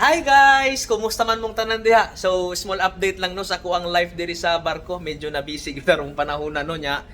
Hi guys! Kumusta man mong tanan diha? So, small update lang no sa ako ang live diri sa barko. Medyo na busy gyud panahon no nya.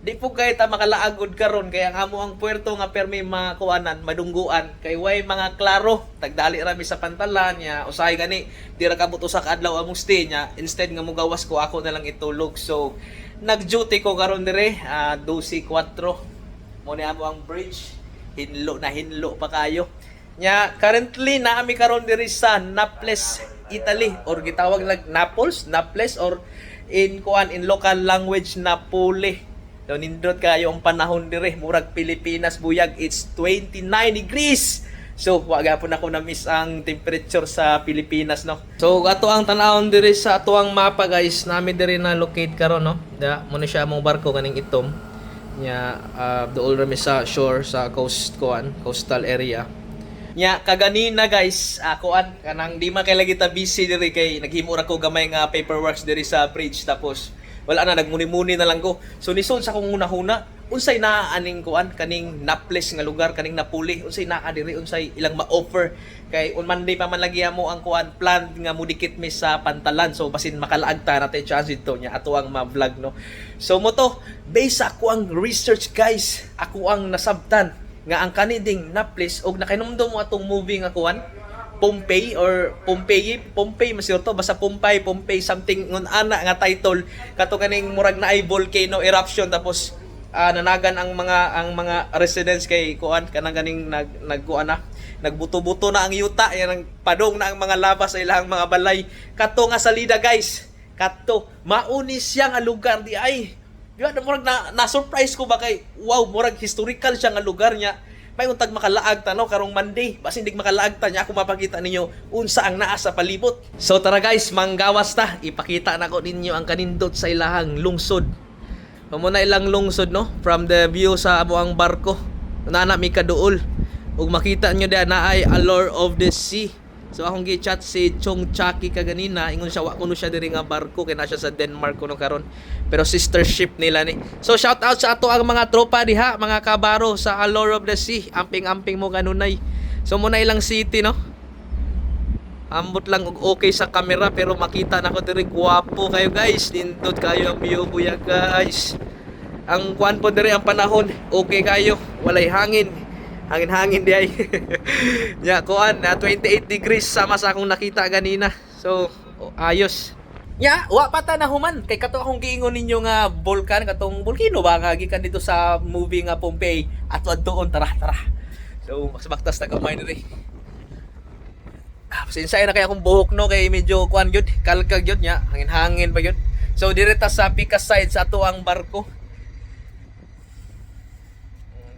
Di po kay ta makalaagod karon kaya ang amo ang puerto nga permi makuanan, madungguan kay way mga klaro. Tagdali rami sa pantalan nya. Usahay gani di ra kabot usa ka adlaw among stay nya. Instead nga mugawas ko ako na lang itulog. So, nag-duty ko karon dire 12:04. Mo ni amo ang bridge. Hinlo pa kayo. Nya currently na ami karon diri sa Naples, Italy or gitawag lag Naples or in local language Napoli. So nindot kayo ang panahon diri murag Pilipinas buyag, it's 29 degrees. So wa gyapon ako na miss ang temperature sa Pilipinas no. So ato ang tan-awon diri sa ato ang mapa guys, nami diri na locate karon no. Da mo na siya among barko kaning itom. Nya dool rami sa shore sa coastal area. Nya kaganina guys, kuan kanang di man kay lagi ta busy diri kay naghimo ra ko gamay nga paperworks diri sa bridge tapos wala na nagmuni-muni na lang ko. So nisod sa kong una-huna, unsay naa aning kuan kaning Naples nga lugar kaning Napoli, unsay naa diri, unsay ilang ma-offer kay on Monday pa man lagi mo ang kuan plan nga mudikit mi sa pantalan. So basin makalaag ta natin chance dito nya ato ang ma-vlog no. So mo to, based sa ako ang research guys, ako ang nasabtan nga ang kaniding Naples og nakainomdom mo atong movie nga kuan Pompeii masir to basta Pompeii something ngun ana nga title kato kaning murag na ay volcano eruption tapos nanagan ang mga residents kay kuan kanang ganing nagkuan na nagbuto-buto na ang yuta yan ang padong na ang mga lava sa ilang mga balay kato nga salida guys kato maunis siya nga lugar di ay. Di ba, murag na-surprise ko ba kay, wow, murag historical siya nga lugar niya. May untag makalaag ta, no, karong Monday. Basta hindi makalaag ta niya, ako mapakita ninyo unsa ang naa sa palibot. So tara guys, manggawas ta. Ipakita na ko ninyo ang kanindot sa ilahang lungsod. Muna ilang lungsod, no, from the view sa amo ang barko. Nana mi kaduol. Ug makita nyo diyan na ay Allure of the Sea. So akong gi-chat si Chong Chaki kaganina, ingon siya wa kuno siya diri nga barko kay na siya sa Denmark kuno karon. Pero sister ship nila ni. So shout out sa ato ang mga tropa diha, mga kabaro sa Allure of the Sea. Amping-amping mo kanunay. So muna ilang city no. Ambot lang og okay sa camera pero makita na ko diri guwapo kayo guys. Nindot kayo ang view buya guys. Ang kuan po diri ang panahon, okay kayo, walay hangin. Hangin-hangin di ay. Ya, kuan na 28 degrees sama sa akong nakita ganina. So, ayos. Ya, wa pa ta nahuman kay kato akong giingon ninyo nga volcan katong volcano ba nga gikan dito sa movie nga Pompeii at doon tara. So, mas baktas na gamay diri. Pasensya na kay akong buhok no kay medyo kuan gyud, kalkag gyud nya, hangin-hangin pa gyud. So, direta sa Picas side sa ato ang barko.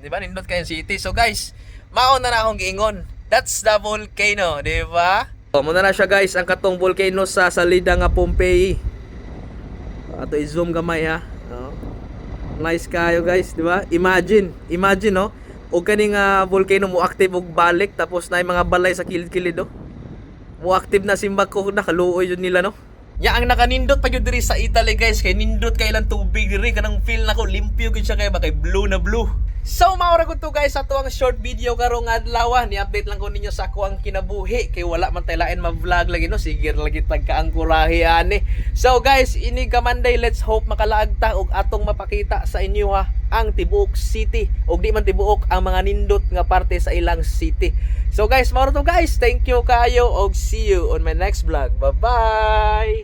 Di ba? Nindot kayong city. So guys, maon na akong giingon. That's the volcano, di ba? So, muna na siya guys, ang katong volcano sa salida nga Pompeii. Ato i-zoom gamay ha. Nice kayo guys, di ba? Imagine no. O kaning volcano mo active og balik tapos na mga balay sa kilid-kilid no. Mo active na simbag ko nakaluoy yun nila no. Ya ang nakanindot pa gyud diri sa Italy guys kay nindot kay ilang tubig diri kanang feel nako limpyo gyud siya kay bakay blue na blue. So maura ko to guys ato ang short video karong adlaw ni update lang ko ninyo sa ako ang kinabuhi kay wala man tay lain ma-vlog lagi no sige lagi tagkaangkurahe ani. So guys ini Monday, let's hope makalaag ta og atong mapakita sa inyo ha ang tibuok city og di man tibuok ang mga nindot nga parte sa ilang city. So guys maura to guys, thank you kayo og see you on my next vlog. Bye bye.